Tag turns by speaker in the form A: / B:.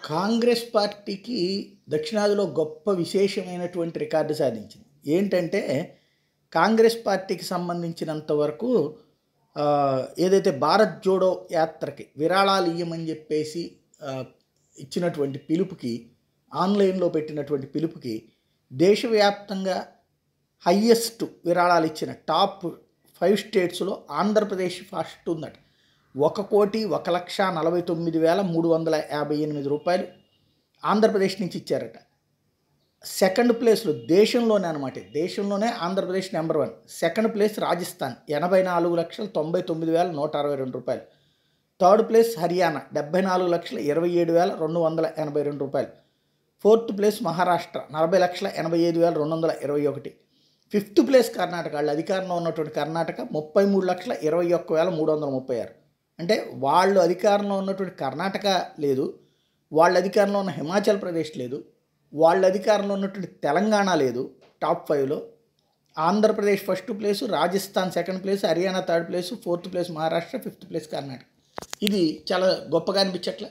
A: కాంగ్రెస్ పార్టీకి దక్షిణాదిలో గొప్ప విశేషమైనటువంటి రికార్డు సాధించింది. ఏంటంటే, కాంగ్రెస్ పార్టీకి సంబంధించినంత వరకు ఏదైతే భారత్ జోడో యాత్రకి విరాళాలు ఇయ్యమని చెప్పేసి ఇచ్చినటువంటి పిలుపుకి, ఆన్లైన్లో పెట్టినటువంటి పిలుపుకి దేశవ్యాప్తంగా హయ్యెస్ట్ విరాళాలు ఇచ్చిన టాప్ 5 స్టేట్స్లో ఆంధ్రప్రదేశ్ ఫస్ట్ ఉందట. 1,49,358 రూపాయలు ఆంధ్రప్రదేశ్ నుంచి ఇచ్చారట. సెకండ్ ప్లేస్లో దేశంలోనే అనమాట, దేశంలోనే Andhra Pradesh number 1. Second place Rajasthan 84,99,162 రూపాయలు. థర్డ్ ప్లేస్ హర్యానా 74,27,282 రూపాయలు. Fourth place Maharashtra 40,85,221. Fifth place Karnataka, వాళ్ళు అధికారంలో ఉన్నటువంటి కర్ణాటక 33,21,336. అంటే వాళ్ళు అధికారంలో ఉన్నటువంటి కర్ణాటక లేదు, వాళ్ళ అధికారంలో ఉన్న హిమాచల్ ప్రదేశ్ లేదు, వాళ్ళ అధికారంలో ఉన్నటువంటి తెలంగాణ లేదు. Top 5లో Andhra Pradesh first place, Rajasthan second place, Haryana third place, fourth place Maharashtra, fifth place Karnataka. ఇది చాలా గొప్పగా అనిపించట్లే.